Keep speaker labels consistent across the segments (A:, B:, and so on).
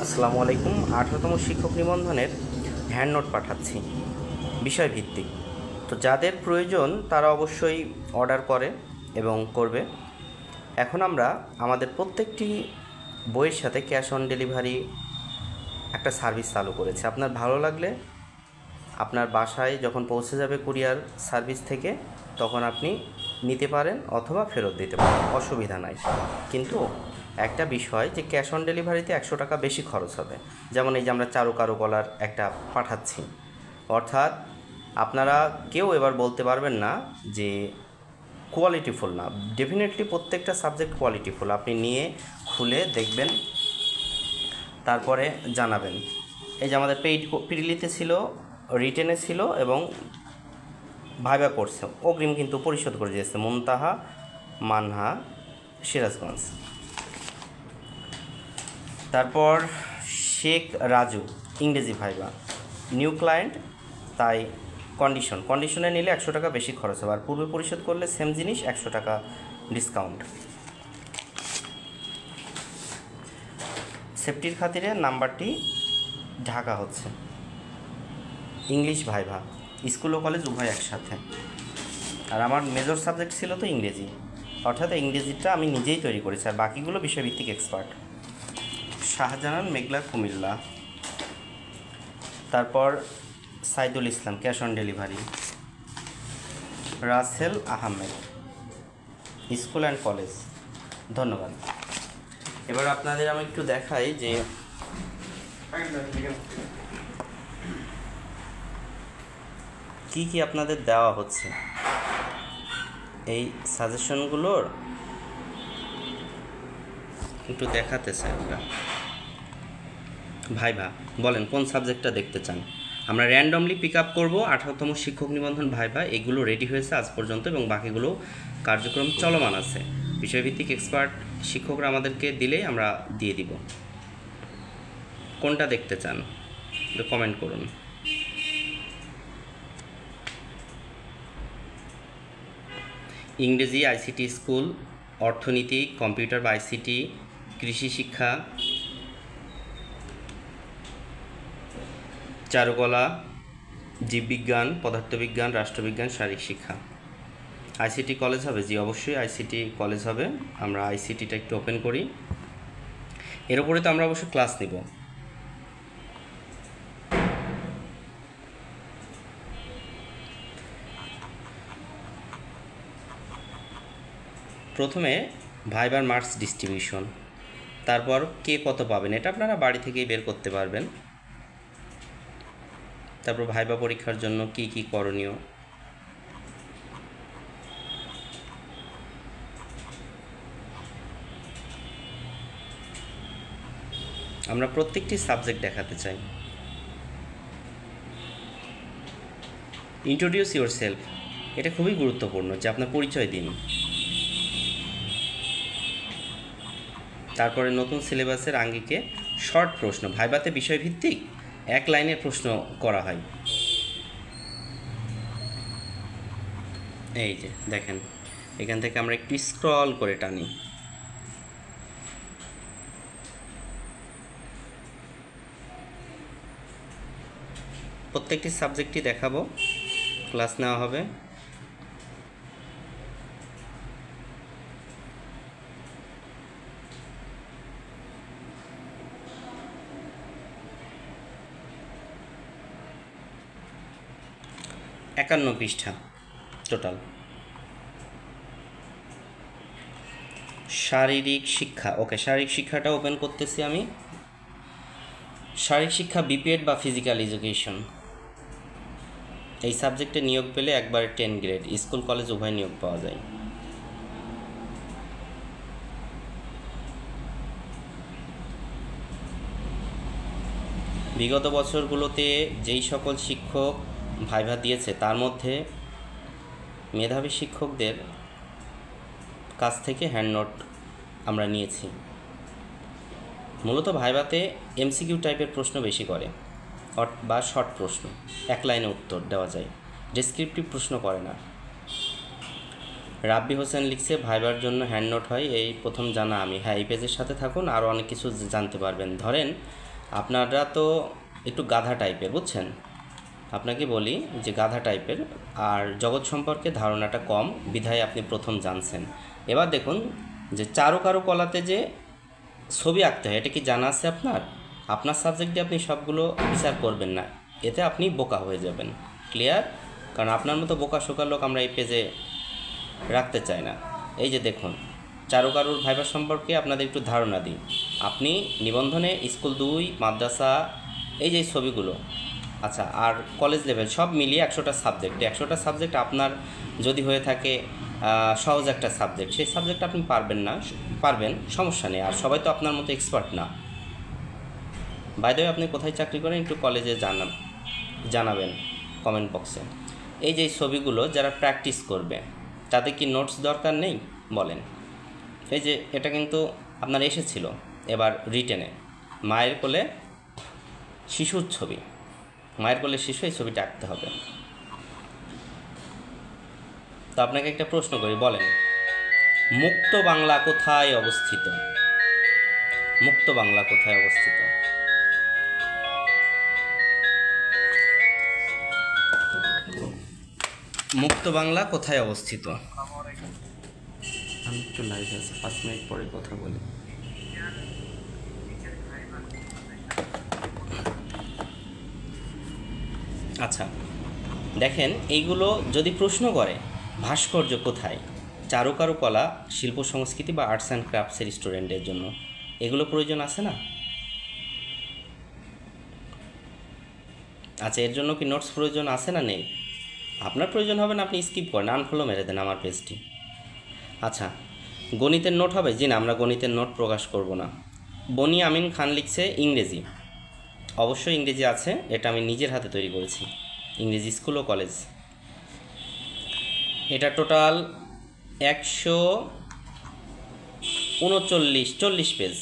A: আসসালামু আলাইকুম। 18তম শিক্ষক নিবন্ধনের হ্যান্ড নোট পাঠাচ্ছি বিষয়ভিত্তিক। তো যাদের প্রয়োজন তারা অবশ্যই অর্ডার করে এবং করবে। এখন আমরা আমাদের প্রত্যেকটি বইয়ের সাথে ক্যাশ অন ডেলিভারি একটা সার্ভিস চালু করেছি। আপনার ভালো লাগলে আপনার বাসায় যখন পৌঁছে যাবে কুরিয়ার সার্ভিস থেকে তখন আপনি নিতে পারেন অথবা ফেরত দিতে পারেন, অসুবিধা নাই। কিন্তু একটা বিষয় যে ক্যাশ অন ডেলিভারিতে 100 টাকা বেশি খরচ হবে। যেমন এই যে আমরা কারুকলার একটা পাঠাচ্ছি, অর্থাৎ আপনারা কেউ এবার বলতে পারবেন না যে কোয়ালিটিফুল না। ডেফিনেটলি প্রত্যেকটা সাবজেক্ট কোয়ালিটিফুল। আপনি নিয়ে খুলে দেখবেন, তারপরে জানাবেন। এই যে আমাদের পিডিলিতে ছিল, রিটেনে ছিল এবং ভাইবা করছে, অগ্রিম কিন্তু পরিশোধ করে দিয়েছে মুনতাহা মানহা সিরাজগঞ্জ। তারপর শেখ রাজু ইংরেজি ভাইবা, নিউ ক্লায়েন্ট, তাই কন্ডিশনে নিলে 100 টাকা বেশি খরচ হবে, আর পূর্বে পরিশোধ করলে সেম জিনিস 100 টাকা ডিসকাউন্ট। সেফটির খাতিরে নাম্বারটি ঢাকা হচ্ছে। ইংলিশ ভাইভা স্কুল ও কলেজ উভয় একসাথে, আর আমার মেজর সাবজেক্ট ছিল তো ইংরেজি, অর্থাৎ ইংরেজিটা আমি নিজেই তৈরি করেছি, আর বাকিগুলো বিষয়ভিত্তিক এক্সপার্ট। শাহজাহান মেঘলা কুমিল্লা। তারপর Saidul Islam cash on delivery. Rasel Ahmed school and college. ধন্যবাদ। এবার আপনাদের আমি একটু দেখাই যে কি কি আপনাদের দেওয়া হচ্ছে। এই সাজেশনগুলোর একটু দেখাতে চাই আমরা। ভাইভা বলেন কোন সাবজেক্টটা দেখতে চান। আমরা র্যান্ডমলি পিক আপ করবো 18তম শিক্ষক নিবন্ধন ভাইভা। এগুলো রেডি হয়েছে আজ পর্যন্ত এবং বাকিগুলো কার্যক্রম চলমান আছে। বিষয়ভিত্তিক এক্সপার্ট শিক্ষকরা আমাদেরকে দিলেই আমরা দিয়ে দিব। কোনটা দেখতে চান কমেন্ট করুন। ইংরেজি, আইসিটি স্কুল, অর্থনীতি, কম্পিউটার বা আইসিটি, কৃষি শিক্ষা, চারুকলা, জীববিজ্ঞান, পদার্থবিজ্ঞান, রাষ্ট্রবিজ্ঞান, শারীরিক শিক্ষা। আইসিটি কলেজ হবে? জি অবশ্যই আইসিটি কলেজ হবে। আমরা আইসিটিটা একটু ওপেন করি। এর উপরে তো আমরা অবশ্যই ক্লাস নিব। প্রথমে ভাইবার মার্কস ডিস্ট্রিবিউশন, তারপর কে কত পাবেন এটা আপনারা বাড়ি থেকেই বের করতে পারবেন। তারপর ভাইবা পরীক্ষার জন্য কি কি করণীয়, আমরা প্রত্যেকটি সাবজেক্ট দেখাতে চাই। ইন্ট্রোডিউস ইউর সেলফ, এটা খুবই গুরুত্বপূর্ণ যে আপনার পরিচয় দিন। তারপরে নতুন সিলেবাসের আঙ্গিকে শর্ট প্রশ্ন, ভাইবাতে বিষয়ভিত্তিক 1 লাইনের প্রশ্ন করা হয়। এই যে দেখেন, এখান থেকে আমরা একটু স্ক্রল করে টানি। প্রত্যেকটি সাবজেক্টই দেখাবো, ক্লাস নেওয়া হবে। একান্ন পৃষ্ঠা টোটাল। শারীরিক শিক্ষা, ওকে শারীরিক শিক্ষাটা ওপেন করতেছি আমি। শারীরিক শিক্ষা বিপিএড বা ফিজিক্যাল এডুকেশন, এই সাবজেক্টে নিয়োগ পেলে একবারে 10 গ্রেড, স্কুল কলেজ উভয় নিয়োগ পাওয়া যায়। বিগত বছরগুলোতে যেই সকল শিক্ষক ভাইভা দিয়েছে তার মধ্যে মেধাবী শিক্ষকদের কাছ থেকে হ্যান্ড নোট আমরা নিয়েছি। মূলত ভাইভাতে এমসিকিউ টাইপের প্রশ্ন বেশি করে বা শর্ট প্রশ্ন, 1 লাইনে উত্তর দেওয়া যায়, ডেসক্রিপটিভ প্রশ্ন করে না। রাব্বি হোসেন লিখছে ভাইবার জন্য হ্যান্ড নোট হয়, এই প্রথম জানা আমি। হ্যাঁ, এই পেজের সাথে থাকুন, আরও অনেক কিছু জানতে পারবেন। ধরেন আপনারা তো একটু গাধা টাইপের, বুঝছেন? আপনাকে বলি যে গাধা টাইপের, আর জগৎ সম্পর্কে ধারণাটা কম, বিধায় আপনি প্রথম জানছেন। এবার দেখুন যে চারুকারুকলাতে যে ছবি আঁকতে হয়, এটা কি জানা আছে আপনার? আপনার সাবজেক্টে আপনি সবগুলো বিচার করবেন না, এতে আপনি বোকা হয়ে যাবেন। ক্লিয়ার? কারণ আপনার মতো বোকা শোকা লোক আমরা এই পেজে রাখতে চাই না। এই যে দেখুন, চারুকারুর ভাইবা সম্পর্কে আপনাদের একটু ধারণা দিই। আপনি নিবন্ধনে স্কুল 2, মাদ্রাসা, এই যে ছবিগুলো, আচ্ছা, আর কলেজ লেভেল সব মিলিয়ে 100টা সাবজেক্ট। 100টা সাবজেক্ট আপনার যদি হয়ে থাকে সহজ একটা সাবজেক্ট, সেই সাবজেক্ট আপনি পারবেন, সমস্যা নেই। আর সবাই তো আপনার মতো এক্সপার্ট না। বাই দ্য ওয়ে, আপনি কোথায় চাকরি করেন একটু কলেজে জানাবেন কমেন্ট বক্সে। এই যে ছবিগুলো যারা প্র্যাকটিস করবে তাদের কি নোটস দরকার নেই বলেন? এই যে এটা কিন্তু আপনার এসেছিল এবার রিটেনে, মায়ের কোলে শিশুর ছবি, মায়ের কোলে শিশু, এই ছবিটা আঁকতে হবে। তো আপনাকে একটা প্রশ্ন করি, বলেন মুক্ত বাংলা কোথায় অবস্থিত? মুক্ত বাংলা কোথায় অবস্থিত? মুক্ত বাংলা কোথায় অবস্থিত? আমি একটু লাইভ আছি, 5 মিনিট পরে কথা বলি। আচ্ছা দেখেন, এইগুলো যদি প্রশ্ন করে ভাস্কর্য কোথায়, চারুকারুকলা, শিল্প সংস্কৃতি বা আর্টস অ্যান্ড ক্রাফটসের স্টুডেন্টের জন্য এগুলো প্রয়োজন আছে না? আচ্ছা, এর জন্য কি নোটস প্রয়োজন আছে না নেই? আপনার প্রয়োজন হবে না, আপনি স্কিপ করেন, আনফলো মেরে দেন আমার পেজটি। আচ্ছা, গণিতের নোট হবে? জি না, আমরা গণিতের নোট প্রকাশ করব না। বনি আমিন খান লিখছে ইংরেজি, অবশ্যই ইংরেজি আছে, এটা আমি নিজের হাতে তৈরি করেছি, ইংরেজি স্কুল ও কলেজ। এটা টোটাল 139 পেজ।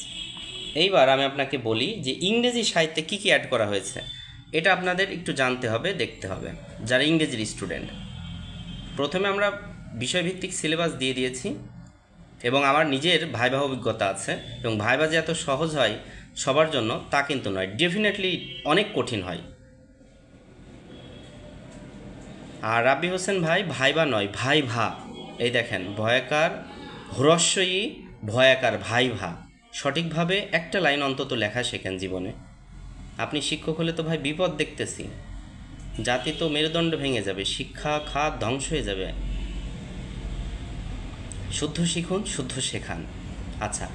A: এইবার আমি আপনাকে বলি যে ইংরেজি সাহিত্যে কী কী অ্যাড করা হয়েছে, এটা আপনাদের একটু জানতে হবে, দেখতে হবে যারা ইংরেজির স্টুডেন্ট। প্রথমে আমরা বিষয়ভিত্তিক সিলেবাস দিয়ে দিয়েছি, এবং আমার নিজের ভাইভা অভিজ্ঞতা আছে, এবং ভাইভা যে এত সহজ হয় সবার জন্য তা কিন্তু নয়, ডেফিনেটলি অনেক কঠিন হয়। আর রাব্বি হোসেন ভাই ভাইভা নয়, ভাইভা। এই দেখেন, ভয়াকার হ্রস্বই ভয়াকার ভাইভা। সঠিকভাবে একটা লাইন অন্তত লেখা শেখেন জীবনে। আপনি শিক্ষক হলে তো ভাই বিপদ দেখতেছি, জাতি তো মেরুদণ্ড ভেঙে যাবে, শিক্ষা খাত ধ্বংস হয়ে যাবে। শুদ্ধ শিখুন, শুদ্ধ শেখান। আচ্ছা,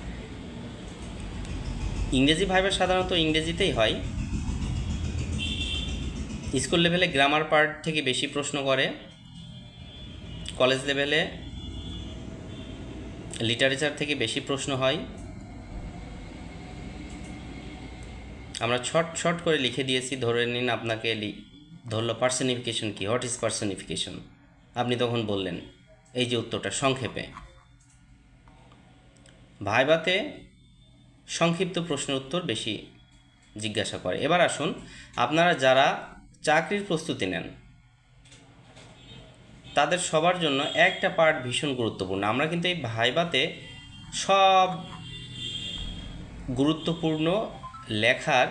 A: ইংরেজি ভাইভা সাধারণত ইংরেজিতেই হয়। স্কুল লেভেলে গ্রামার পার্ট থেকে বেশি প্রশ্ন করে, কলেজ লেভেলে লিটারেচার থেকে বেশি প্রশ্ন হয়। আমরা শর্ট করে লিখে দিয়েছি, ধরে নিন আপনাকে ধরলো পার্সনিফিকেশন কি, হোয়াট ইজ পার্সনিফিকেশন, আপনি তখন বললেন এই যে উত্তরটা সংক্ষেপে। ভাইভাতে সংক্ষিপ্ত প্রশ্নের উত্তর বেশি জিজ্ঞাসা করে। এবার আসুন, আপনারা যারা চাকরির প্রস্তুতি নেন তাদের সবার জন্য একটা পার্ট ভীষণ গুরুত্বপূর্ণ। আমরা কিন্তু এই ভাইভাতে সব গুরুত্বপূর্ণ লেখার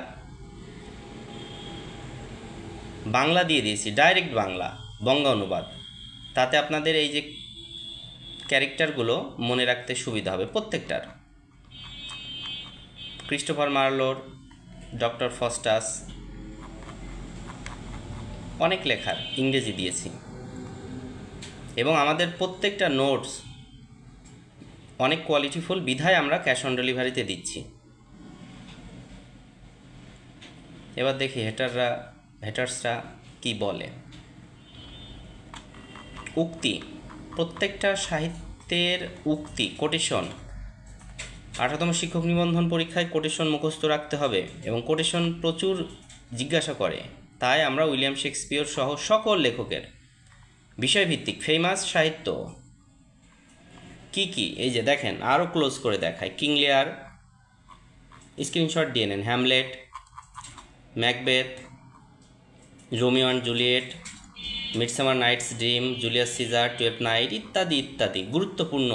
A: বাংলা দিয়ে দিয়েছি, ডাইরেক্ট বাংলা, বঙ্গা অনুবাদ। তাতে আপনাদের এই যে ক্যারেক্টারগুলো মনে রাখতে সুবিধা হবে প্রত্যেকটার। ক্রিস্টোফার মার্লোর, ডক্টর ফস্টাস, অনেক লেখার ইংরেজি দিয়েছি, এবং আমাদের প্রত্যেকটা নোটস অনেক কোয়ালিটিফুল, বিধায় আমরা ক্যাশ অন ডেলিভারিতে দিচ্ছি। এবার দেখি হেটার্সরা কি বলে। উক্তি, প্রত্যেকটা সাহিত্যের উক্তি, কোটেশন। 18তম শিক্ষক নিবন্ধন পরীক্ষায় কোটেশন মুখস্থ রাখতে হবে, এবং কোটেশন প্রচুর জিজ্ঞাসা করে। তাই আমরা উইলিয়াম শেক্সপিয়র সহ সকল লেখকের বিষয়ভিত্তিক ফেমাস সাহিত্য কি কি, এই যে দেখেন, আরও ক্লোজ করে দেখায়। কিং লিয়ার, স্ক্রিনশট দিয়ে নেন, Hamlet, Macbeth, Romeo and Juliet, Midsummer Night's Dream, Julius Caesar, 12th Night, ইত্যাদি ইত্যাদি গুরুত্বপূর্ণ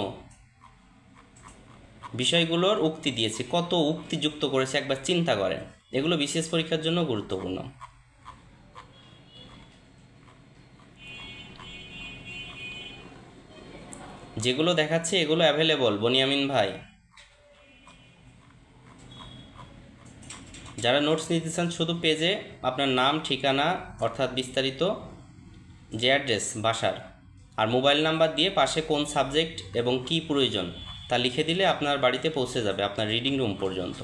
A: বিষয়গুলোর উক্তি দিয়েছি। কত উক্তি যুক্ত করেছে একবার চিন্তা করেন। এগুলো বিশেষ পরীক্ষার জন্য গুরুত্বপূর্ণ। যেগুলো দেখাচ্ছে এগুলো অ্যাভেলেবল বনিয়ামিন ভাই। যারা নোটস নিতে চান শুধু পেজে আপনার নাম, ঠিকানা অর্থাৎ বিস্তারিত যে অ্যাড্রেস বাসার আর মোবাইল নাম্বার দিয়ে পাশে কোন সাবজেক্ট এবং কি প্রয়োজন তা লিখে দিলে আপনার বাড়িতে পৌঁছে যাবে, আপনার রিডিং রুম পর্যন্ত।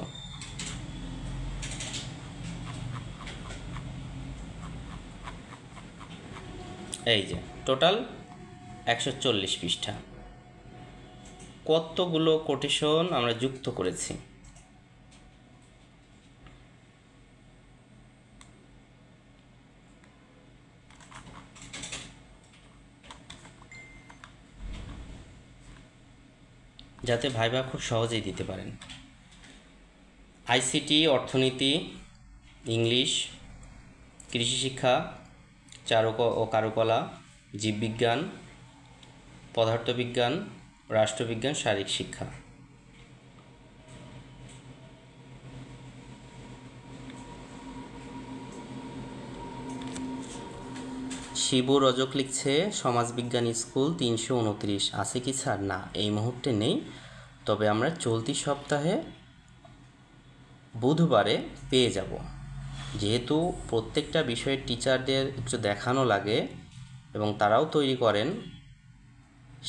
A: এই যে টোটাল 140 পৃষ্ঠা, কতগুলো কোটেশন আমরা যুক্ত করেছি। যাতে ভাইবা খুব সহজেই দিতে পারেন। আইসিটি, অর্থনীতি, ইংলিশ, কৃষি শিক্ষা, চারু ও কারুকলা, জীববিজ্ঞান, পদার্থবিজ্ঞান, রাষ্ট্রবিজ্ঞান, শারীরিক শিক্ষা। শিবু রজক লিখছে সমাজবিজ্ঞান স্কুল 329 আছে কি স্যার? না, এই মুহূর্তে নেই, তবে আমরা চলতি সপ্তাহে বুধবারে পেয়ে যাব। যেহেতু প্রত্যেকটা বিষয়ের টিচারদের একটু দেখানো লাগে এবং তারাও তৈরি করেন,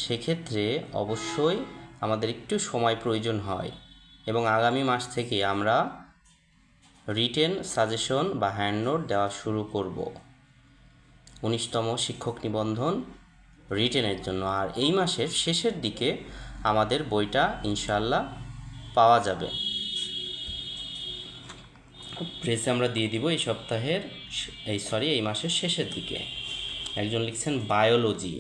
A: সেক্ষেত্রে অবশ্যই আমাদের একটু সময় প্রয়োজন হয় এবং আগামী মাস থেকে আমরা রিটেন সাজেশন বা হ্যান্ড নোট দেওয়া শুরু করব 19তম শিক্ষক নিবন্ধন রিটেনের জন্য। আর এই মাসের শেষের দিকে আমাদের বইটা ইনশাআল্লাহ পাওয়া যাবে, প্রেসে আমরা দিয়ে দিব এই সপ্তাহের এই মাসের শেষের দিকে। একজন লিখছেন বায়োলজি।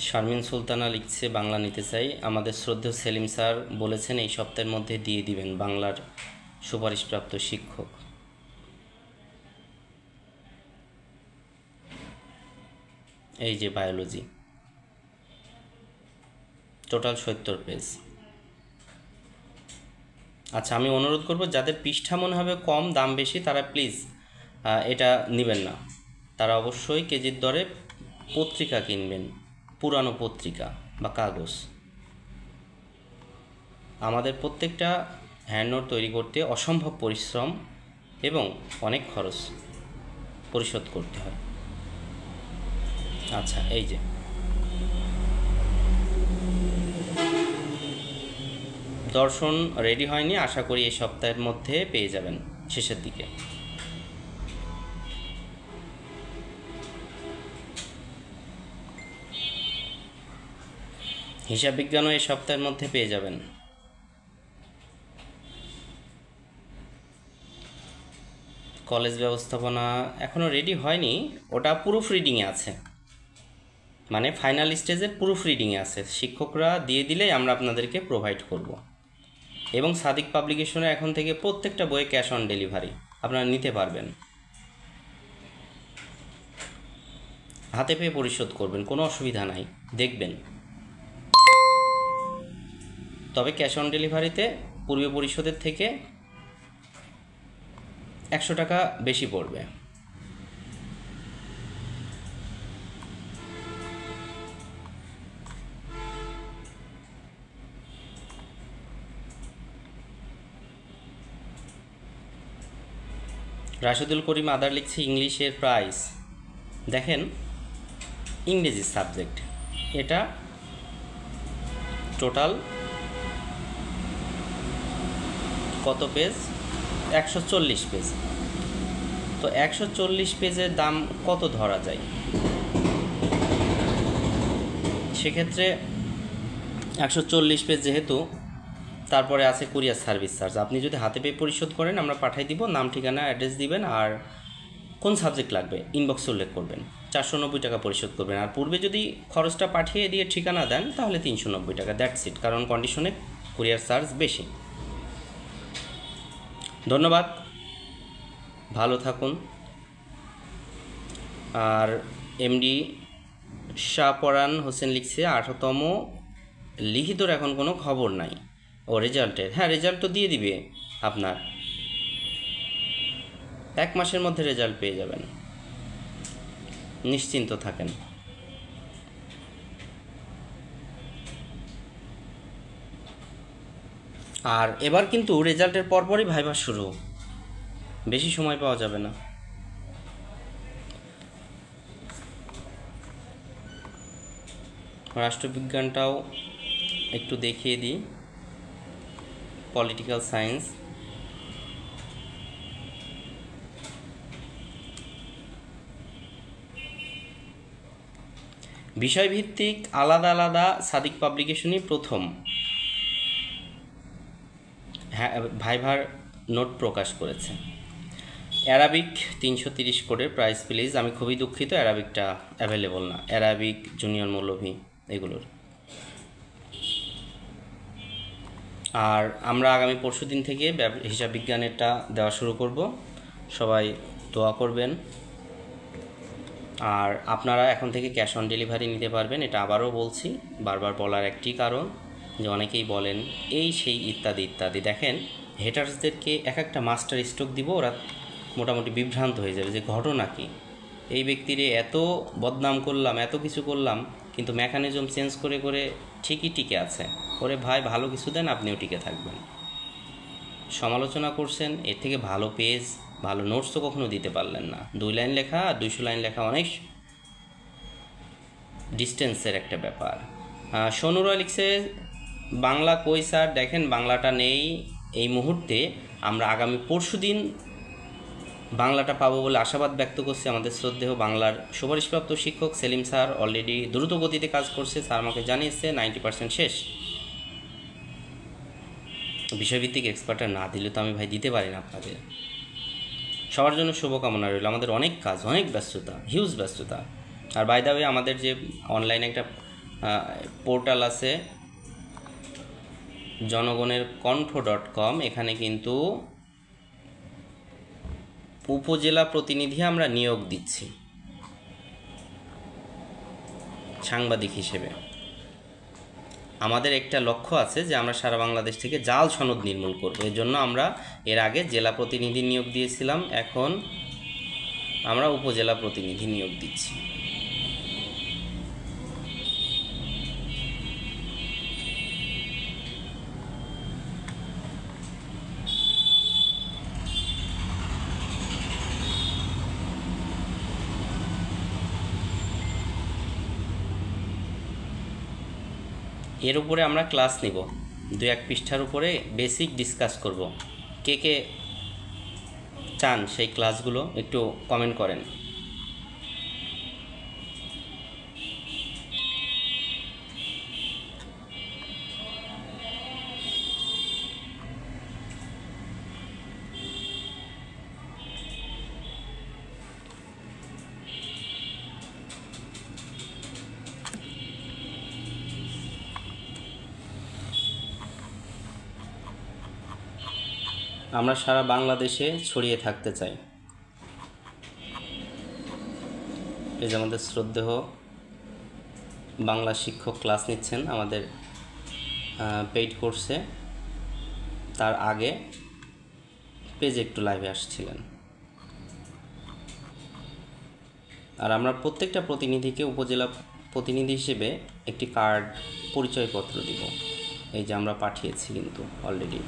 A: শারমিন সুলতানা লিখছে বাংলা নিতে চাই। আমাদের শ্রদ্ধেয় সেলিম স্যার বলেছেন এই সপ্তাহের মধ্যে দিয়ে দিবেন বাংলার সুপারিশপ্রাপ্ত শিক্ষক। এই যে বায়োলজি, টোটাল 70 পেজ। আচ্ছা, আমি অনুরোধ করব যাদের পৃষ্ঠা মনে হবে কম, দাম বেশি, তারা প্লিজ এটা নেবেন না। তারা অবশ্যই কেজির দরে পত্রিকা কিনবেন, পুরানো পত্রিকা বা কাগজ। আমাদের প্রত্যেকটা হ্যান্ড নোট তৈরি করতে অসম্ভব পরিশ্রম এবং অনেক খরচ পরিশোধ করতে হয়। আচ্ছা, এই যে দর্শন রেডি হয়নি, আশা করি এই সপ্তাহের মধ্যে পেয়ে যাবেন শেষের দিকে। হিসাব বিজ্ঞানও এই সপ্তাহের মধ্যে পেয়ে যাবেন। কলেজ ব্যবস্থাপনা এখনও রেডি হয়নি, ওটা প্রুফ রিডিংয়ে আছে, মানে ফাইনাল স্টেজের প্রুফ রিডিংয়ে আছে। শিক্ষকরা দিয়ে দিলেই আমরা আপনাদেরকে প্রোভাইড করব। এবং সাদিক পাবলিকেশনে এখন থেকে প্রত্যেকটা বইয়ে ক্যাশ অন ডেলিভারি আপনারা নিতে পারবেন, হাতে পেয়ে পরিশোধ করবেন, কোনো অসুবিধা নাই, দেখবেন। তবে ক্যাশ অন ডেলিভারিতে পূর্বে পরিশোধের থেকে 100 টাকা বেশি পড়বে। রাশেদুল করিম আদার লিখছে ইংলিশের প্রাইস। দেখেন, ইংরেজি সাবজেক্ট, এটা টোটাল কত পেজ? 140 পেজ। তো 140 পেজের দাম কত ধরা যায়? সেক্ষেত্রে 140 পেজ যেহেতু, তারপরে আছে কুরিয়ার সার্ভিস চার্জ। আপনি যদি হাতে পেয়ে পরিশোধ করেন আমরা পাঠিয়ে দিব, নাম, ঠিকানা, অ্যাড্রেস দিবেন, আর কোন সাবজেক্ট লাগবে ইনবক্সে উল্লেখ করবেন, 490 টাকা পরিশোধ করবেন। আর পূর্বে যদি খরচটা পাঠিয়ে দিয়ে ঠিকানা দেন তাহলে 390 টাকা, দ্যাটস ইট। কারণ কন্ডিশনে কুরিয়ার চার্জ বেশি। ধন্যবাদ, ভালো থাকুন। আর এমডি শাহপরান হোসেন লিখছে 18তম লিখিতর এখন কোনো খবর নাই। ও রেজাল্টের, হ্যাঁ রেজাল্ট তো দিয়ে দিবে আপনার, 1 মাসের মধ্যে রেজাল্ট পেয়ে যাবেন, নিশ্চিন্ত থাকেন। আর এবার কিন্তু রেজাল্টের পরপরই ভাইভা শুরু, বেশি সময় পাওয়া যাবে না। রাষ্ট্রবিজ্ঞানটাও একটু দেখিয়ে দিই, পলিটিক্যাল সায়েন্স। বিষয়ভিত্তিক আলাদা আলাদা সাদিক পাবলিকেশনই প্রথম ভাইভার নোট প্রকাশ করেছে। অ্যারাবিক 330 কোডের প্রাইস প্লিজ। আমি খুবই দুঃখিত, অ্যারাবিকটা অ্যাভেলেবল না, অ্যারাবিক, জুনিয়র মৌলভী এগুলোর। আর আমরা আগামী পরশুদিন থেকে হিসাব বিজ্ঞানেরটা দেওয়া শুরু করব, সবাই দোয়া করবেন। আর আপনারা এখন থেকে ক্যাশ অন ডেলিভারি নিতে পারবেন, এটা আবারও বলছি, বারবার বলার একটি কারণ যে অনেকেই বলেন এই সেই ইত্যাদি ইত্যাদি। দেখেন হেটার্সদেরকে এক একটা মাস্টার স্ট্রোক দিব, ওরা মোটামুটি বিভ্রান্ত হয়ে যাবে যে ঘটনা কি, এই ব্যক্তিরে এত বদনাম করলাম, এত কিছু করলাম, কিন্তু মেকানিজম চেঞ্জ করে করে ঠিকই টিকে আছে। ওরে ভাই ভালো কিছু দেন, আপনিও টিকে থাকবেন। সমালোচনা করছেন, এর থেকে ভালো পেজ, ভালো নোটস তো কখনো দিতে পারলেন না। 2 লাইন লেখা আর 200 লাইন লেখা অনেক ডিস্টেন্সের একটা ব্যাপার। সোনুরা লিখছে বাংলা কই স্যার? দেখেন বাংলাটা নেই এই মুহূর্তে, আমরা আগামী পরশুদিন বাংলাটা পাবো বলে আশাবাদ ব্যক্ত করছে আমাদের শ্রদ্ধেয় বাংলার সুপারিশপ্রাপ্ত শিক্ষক সেলিম স্যার। অলরেডি দ্রুত গতিতে কাজ করছে, স্যার আমাকে জানিয়েছে 90% শেষ। বিষয়ভিত্তিক এক্সপার্টার না দিলে তো আমি ভাই দিতে পারি না আপনাদের। সবার জন্য শুভকামনা রইল, আমাদের অনেক কাজ, অনেক ব্যস্ততা, হিউজ ব্যস্ততা। আর বাই দ্য ওয়ে আমাদের যে অনলাইনে একটা পোর্টাল আছে জনগণের কণ্ঠ.com, এখানে কিন্তু উপজেলা প্রতিনিধি আমরা নিয়োগ দিচ্ছি সাংবাদিক হিসেবে। আমাদের একটা লক্ষ্য আছে যে আমরা সারা বাংলাদেশ থেকে জাল সনদ নির্মূল করব। এর জন্য আমরা এর আগে জেলা প্রতিনিধি নিয়োগ দিয়েছিলাম, এখন আমরা উপজেলা প্রতিনিধি নিয়োগ দিচ্ছি। এর উপরে আমরা ক্লাস নিব, 2-1 পৃষ্ঠার উপরে বেসিক ডিসকাস করব। কে কে চান সেই ক্লাসগুলো একটু কমেন্ট করেন। আমরা সারা বাংলাদেশে ছড়িয়ে থাকতে চাই। এই যে আমাদের শ্রদ্ধেয় বাংলা শিক্ষক ক্লাস নিচ্ছেন আমাদের পেইড কোর্সে, তার আগে পেজে একটু লাইভে আসছিলেন। আর আমরা প্রত্যেকটা প্রতিনিধিকে উপজেলা প্রতিনিধি হিসেবে একটি কার্ড, পরিচয়পত্র দিব। এই যে আমরা পাঠিয়েছি কিন্তু অলরেডি।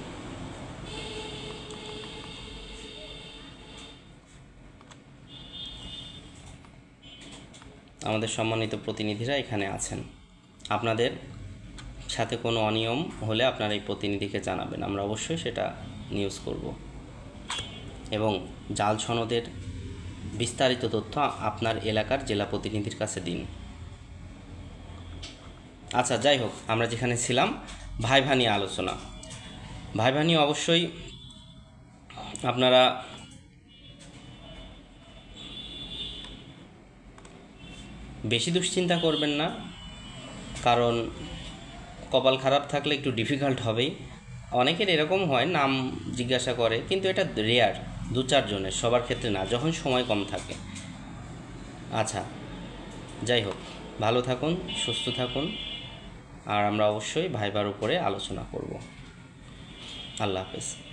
A: আমাদের সম্মানিত প্রতিনিধিরা এখানে আছেন। আপনাদের সাথে কোনো অনিয়ম হলে আপনারা এই প্রতিনিধিকে জানাবেন, আমরা অবশ্যই সেটা নিউজ করব। এবং জাল সনদের বিস্তারিত তথ্য আপনার এলাকার জেলা প্রতিনিধির কাছে দিন। আচ্ছা, যাই হোক, আমরা যেখানে ছিলাম ভাইভা নিয়ে আলোচনা। ভাইভা নিয়ে অবশ্যই আপনারা বেশি দুশ্চিন্তা করবেন না, কারণ কপাল খারাপ থাকলে একটু ডিফিকাল্ট হবেই। অনেকের এরকম হয়, নাম জিজ্ঞাসা করে, কিন্তু এটা রেয়ার, 2-4 জনের, সবার ক্ষেত্রে না, যখন সময় কম থাকে। আচ্ছা, যাই হোক, ভালো থাকুন, সুস্থ থাকুন, আর আমরা অবশ্যই ভাইবার উপরে আলোচনা করব। আল্লাহ হাফেজ।